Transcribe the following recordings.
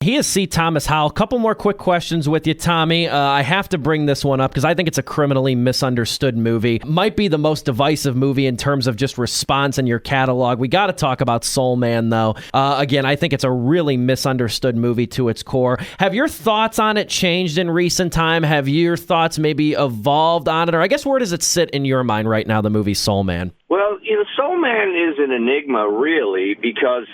He is C. Thomas Howell. Couple more quick questions with you, Tommy. I have to bring this one up because I think it's a criminally misunderstood movie. Might be the most divisive movie in terms of just response in your catalog. We got to talk about Soul Man, though. Again, I think it's a really misunderstood movie to its core. Have your thoughts on it changed in recent time? Have your thoughts maybe evolved on it? Or I guess where does it sit in your mind right now, the movie Soul Man? Well, Soul Man is an enigma, really, because,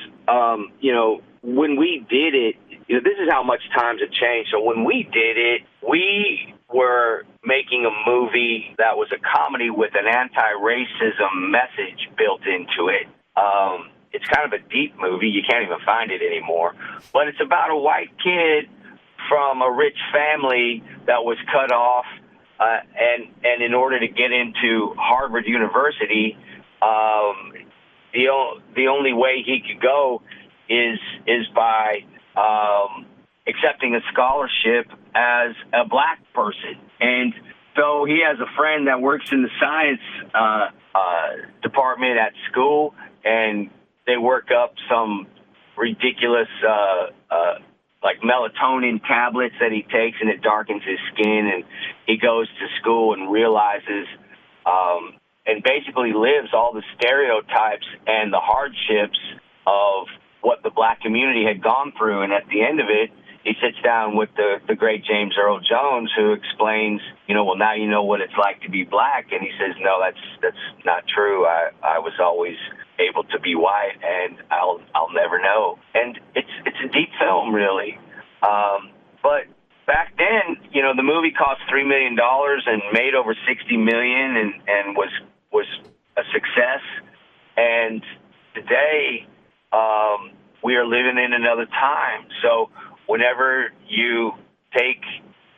when we did it, this is how much times have changed. So when we did it, we were making a movie that was a comedy with an anti-racism message built into it. It's kind of a deep movie. You can't even find it anymore. But it's about a white kid from a rich family that was cut off, and in order to get into Harvard University, the only way he could go is by accepting a scholarship as a black person. And so he has a friend that works in the science department at school, and they work up some ridiculous like melatonin tablets that he takes, and it darkens his skin, and he goes to school and realizes and basically lives all the stereotypes and the hardships of what the black community had gone through. And at the end of it, he sits down with the great James Earl Jones, who explains, well, now you know what it's like to be black. And he says, no, that's not true. I was always able to be white, and I'll never know. And it's a deep film, really. But back then, the movie cost $3 million and made over $60 million and was a success. And today, we are living in another time. So whenever you take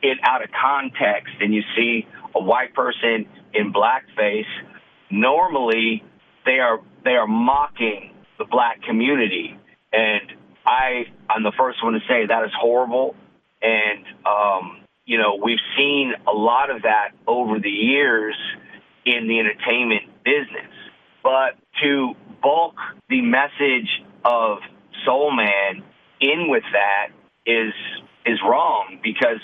it out of context and you see a white person in blackface, normally they are mocking the black community. And I'm the first one to say that is horrible. And, we've seen a lot of that over the years in the entertainment business. But to bulk the message of Soul Man in with that is wrong, because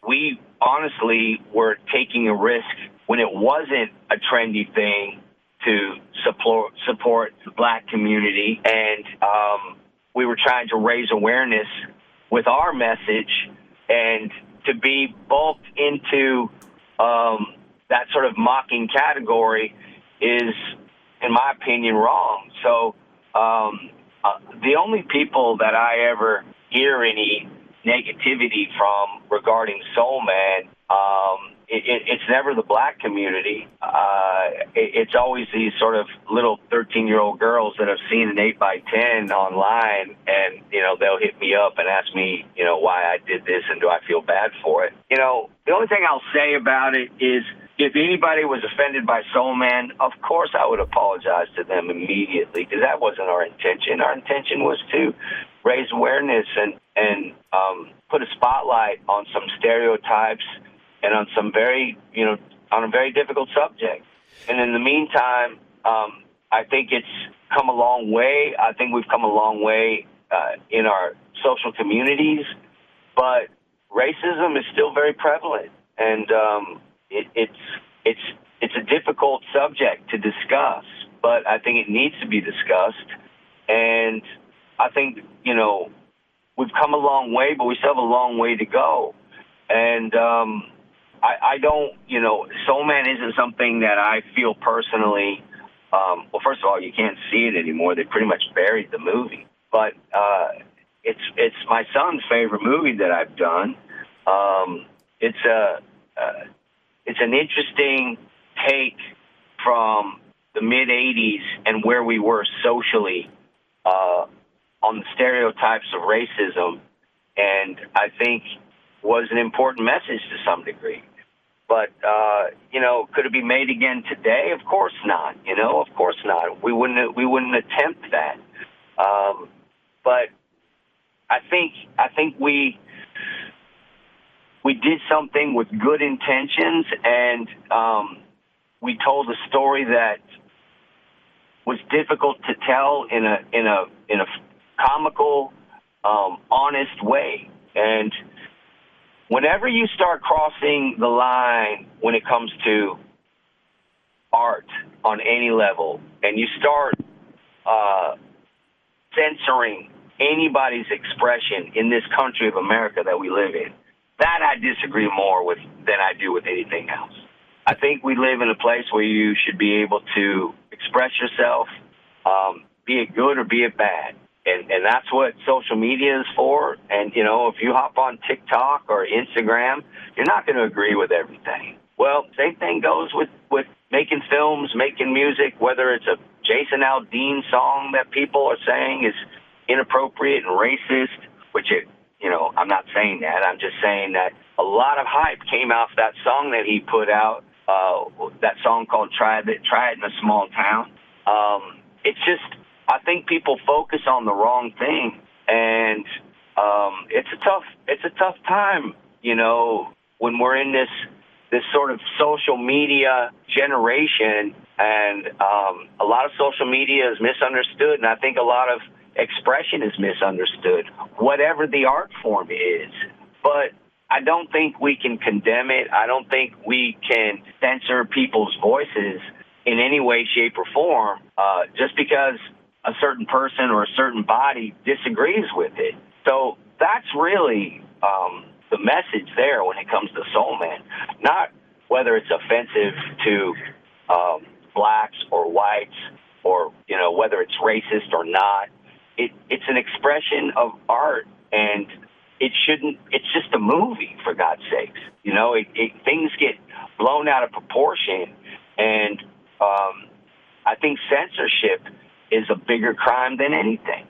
we honestly were taking a risk when it wasn't a trendy thing to support the black community, and we were trying to raise awareness with our message, and to be bulked into that sort of mocking category is, in my opinion, wrong. So the only people that I ever hear any negativity from regarding Soul Man, it's never the black community. It's always these sort of little 13-year-old girls that have seen an 8x10 online, and they'll hit me up and ask me why I did this and do I feel bad for it. The only thing I'll say about it is, if anybody was offended by Soul Man, of course I would apologize to them immediately, because that wasn't our intention. Our intention was to raise awareness and put a spotlight on some stereotypes and on some on a very difficult subject. And in the meantime, I think it's come a long way. I think we've come a long way in our social communities, but racism is still very prevalent, and it's a difficult subject to discuss, but I think it needs to be discussed. And I think, we've come a long way, but we still have a long way to go. And I don't, Soul Man isn't something that I feel personally. Well, first of all, you can't see it anymore. They pretty much buried the movie. But it's my son's favorite movie that I've done. It's an interesting take from the mid-'80s and where we were socially on the stereotypes of racism, and I think was an important message to some degree. But, could it be made again today? Of course not. Of course not. We wouldn't attempt that. But I think we did something with good intentions, and we told a story that was difficult to tell in a comical honest way. And whenever you start crossing the line when it comes to art on any level, and you start censoring anybody's expression in this country of America that we live in, that I disagree more with than I do with anything else. I think we live in a place where you should be able to express yourself, be it good or be it bad. And that's what social media is for. And, you know, if you hop on TikTok or Instagram, you're not going to agree with everything. Well, same thing goes with making films, making music, whether it's a Jason Aldean song that people are saying is inappropriate and racist, which I'm not saying that. I'm just saying that a lot of hype came off that song that he put out, that song called Try It in a Small Town. It's just, I think people focus on the wrong thing, and it's a tough time, you know, when we're in this sort of social media generation, and a lot of social media is misunderstood, and I think a lot of expression is misunderstood, whatever the art form is. But I don't think we can condemn it. I don't think we can censor people's voices in any way, shape, or form just because a certain person or a certain body disagrees with it. So that's really the message there when it comes to Soul Man. Not whether it's offensive to blacks or whites, or, you know, whether it's racist or not. It's an expression of art, and it's just a movie, for God's sakes. You know, things get blown out of proportion, and I think censorship is a bigger crime than anything.